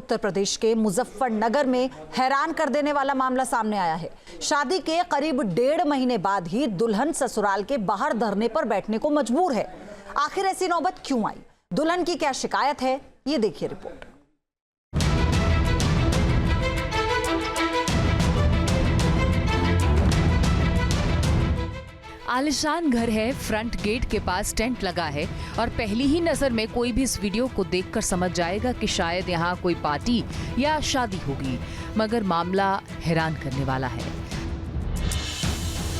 उत्तर प्रदेश के मुजफ्फरनगर में हैरान कर देने वाला मामला सामने आया है। शादी के करीब 1.5 महीने बाद ही दुल्हन ससुराल के बाहर धरने पर बैठने को मजबूर है। आखिर ऐसी नौबत क्यों आई? दुल्हन की क्या शिकायत है, ये देखिए रिपोर्ट। आलिशान घर है, फ्रंट गेट के पास टेंट लगा है और पहली ही नजर में कोई भी इस वीडियो को देखकर समझ जाएगा कि शायद यहाँ कोई पार्टी या शादी होगी, मगर मामला हैरान करने वाला है।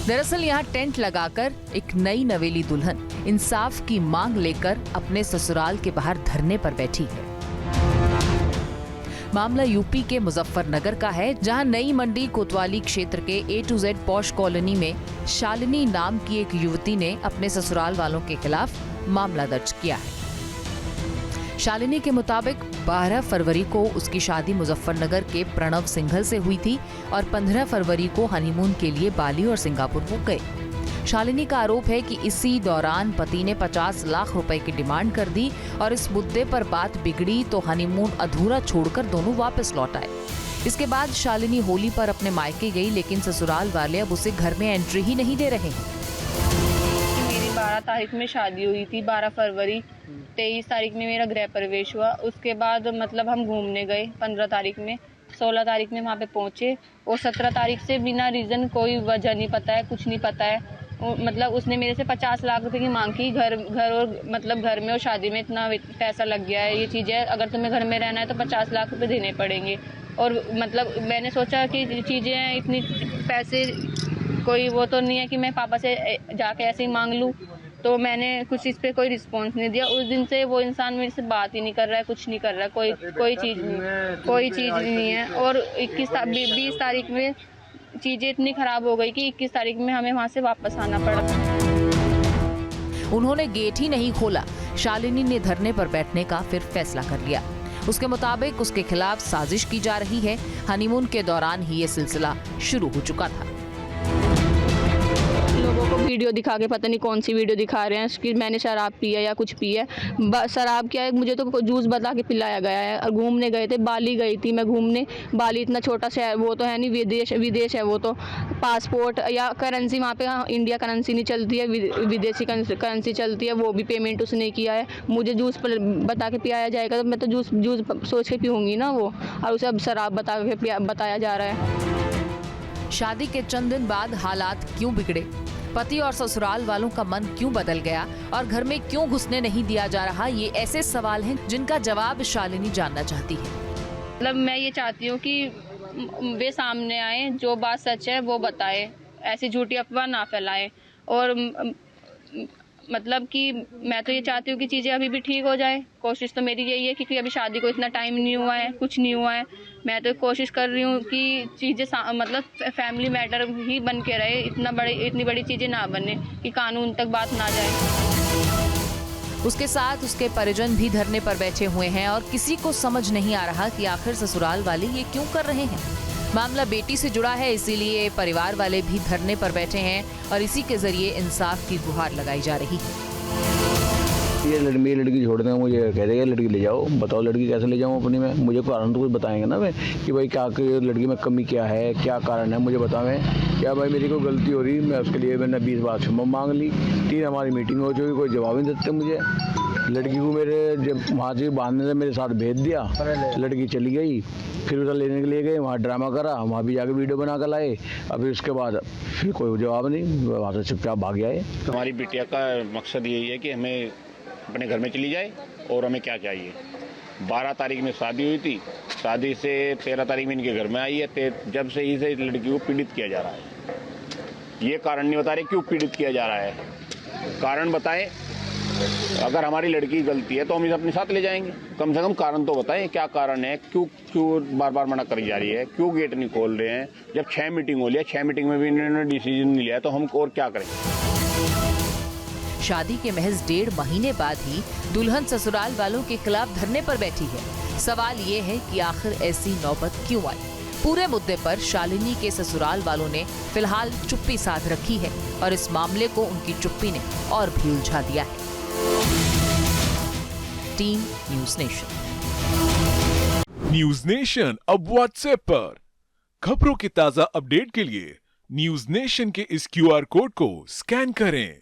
दरअसल यहाँ टेंट लगाकर एक नई नवेली दुल्हन इंसाफ की मांग लेकर अपने ससुराल के बाहर धरने पर बैठी है। मामला यूपी के मुजफ्फरनगर का है, जहां नई मंडी कोतवाली क्षेत्र के A to Z posh colony में शालिनी नाम की एक युवती ने अपने ससुराल वालों के खिलाफ मामला दर्ज किया है। शालिनी के मुताबिक 12 फरवरी को उसकी शादी मुजफ्फरनगर के प्रणव सिंघल से हुई थी और 15 फरवरी को हनीमून के लिए बाली और सिंगापुर वो गए। शालिनी का आरोप है कि इसी दौरान पति ने 50 लाख रुपए की डिमांड कर दी और इस मुद्दे पर बात बिगड़ी तो हनीमून अधूरा छोड़कर दोनों वापस लौट आए। इसके बाद शालिनी होली पर अपने मायके गई, लेकिन ससुराल वाले अब उसे घर में एंट्री ही नहीं दे रहे हैं। मेरी 12 तारीख में शादी हुई थी, 12 फरवरी। 23 तारीख में मेरा गृह प्रवेश हुआ। उसके बाद मतलब हम घूमने गए 15 तारीख में, 16 तारीख में वहाँ पे पहुँचे और 17 तारीख से बिना रीज़न कोई वजह नहीं पता है, कुछ नहीं पता है। मतलब उसने मेरे से 50 लाख रुपए की मांग की। घर और मतलब घर में और शादी में इतना पैसा लग गया है, ये चीज़ें अगर तुम्हें घर में रहना है तो 50 लाख रुपए देने पड़ेंगे। और मतलब मैंने सोचा कि चीज़ें इतनी पैसे कोई वो तो नहीं है कि मैं पापा से जाके ऐसे ही मांग लूँ, तो मैंने कुछ इस पे कोई रिस्पॉन्स नहीं दिया। उस दिन से वो इंसान मेरे से बात ही नहीं कर रहा है, कुछ नहीं कर रहा है, कोई चीज़ नहीं है। और 20 तारीख में चीजें इतनी खराब हो गई कि 21 तारीख में हमें वहां से वापस आना पड़ा। उन्होंने गेट ही नहीं खोला। शालिनी ने धरने पर बैठने का फिर फैसला कर लिया। उसके मुताबिक उसके खिलाफ साजिश की जा रही है। हनीमून के दौरान ही ये सिलसिला शुरू हो चुका था। लोगों को वीडियो दिखा के, पता नहीं कौन सी वीडियो दिखा रहे हैं कि मैंने शराब पी है या कुछ पी है। शराब क्या है, मुझे तो जूस बता के पिलाया गया है। और घूमने गए थे, बाली गई थी मैं घूमने। बाली इतना छोटा शहर वो तो है नहीं, विदेश है वो तो। पासपोर्ट या करेंसी वहाँ पे इंडिया करेंसी नहीं चलती है, विदेशी करेंसी चलती है, वो भी पेमेंट उसने किया है। मुझे जूस बता के पिलाया जाएगा तो मैं तो जूस सोच के पीऊँगी ना वो, और उसे अब शराब बताया जा रहा है। शादी के चंद दिन बाद हालात क्यों बिगड़े? पति और ससुराल वालों का मन क्यों बदल गया और घर में क्यों घुसने नहीं दिया जा रहा? ये ऐसे सवाल हैं जिनका जवाब शालिनी जानना चाहती है। मतलब मैं ये चाहती हूँ कि वे सामने आए, जो बात सच है वो बताए, ऐसी झूठी अफवाह ना फैलाए। और मतलब कि मैं तो ये चाहती हूँ कि चीज़ें अभी भी ठीक हो जाए। कोशिश तो मेरी यही है, क्योंकि अभी शादी को इतना टाइम नहीं हुआ है, कुछ नहीं हुआ है। मैं तो कोशिश कर रही हूँ कि चीज़ें मतलब फैमिली मैटर ही बन के रहे, इतनी बड़ी चीज़ें ना बने कि कानून तक बात ना जाए। उसके साथ उसके परिजन भी धरने पर बैठे हुए हैं और किसी को समझ नहीं आ रहा कि आखिर ससुराल वाले ये क्यों कर रहे हैं। मामला बेटी से जुड़ा है, इसीलिए परिवार वाले भी धरने पर बैठे हैं और इसी के जरिए इंसाफ की गुहार लगाई जा रही है। ये मेरी लड़की छोड़ देंगे, मुझे कह देगा लड़की ले जाओ। बताओ लड़की कैसे ले जाऊँ अपनी में? मुझे कारण तो कुछ बताएंगे ना मैं कि भाई क्या लड़की में कमी क्या है, क्या कारण है, मुझे बतावें। क्या भाई मेरी कोई गलती हो रही, मैं उसके लिए मैंने 20 बार क्षमा मांग ली, 3 हमारी मीटिंग हो चुकी, कोई जवाब नहीं देते मुझे। लड़की को मेरे जब वहाँ से बांधने से मेरे साथ भेज दिया, लड़की चली गई। फिर उसे लेने के लिए गए, वहाँ ड्रामा करा, वहाँ भी जाके वीडियो बना कर लाए। अभी उसके बाद फिर कोई जवाब नहीं, वहाँ से चुपचाप भाग गया है। हमारी बिटिया का मकसद यही है कि हमें अपने घर में चली जाए और हमें क्या चाहिए। 12 तारीख में शादी हुई थी, शादी से 13 तारीख में इनके घर में आई है। जब से ही से लड़की को पीड़ित किया जा रहा है। ये कारण नहीं बता रहे क्यों पीड़ित किया जा रहा है, कारण बताएं। अगर हमारी लड़की की गलती है तो हम इसे अपने साथ ले जाएंगे, कम से कम कारण तो बताएं, क्या कारण है, क्यों बार बार मना करी जा रही है, क्यों गेट नहीं खोल रहे हैं। जब 6 मीटिंग हो लिया, 6 मीटिंग में भी इन्होंने डिसीजन नहीं लिया, तो हम और क्या करें। शादी के महज 1.5 महीने बाद ही दुल्हन ससुराल वालों के खिलाफ धरने पर बैठी है। सवाल ये है कि आखिर ऐसी नौबत क्यों आई? पूरे मुद्दे पर शालिनी के ससुराल वालों ने फिलहाल चुप्पी साध रखी है और इस मामले को उनकी चुप्पी ने और भी उलझा दिया है। Team news nation. News nation अब व्हाट्सएप पर खबरों के ताजा अपडेट के लिए न्यूज नेशन के इस क्यूआर कोड को स्कैन करें।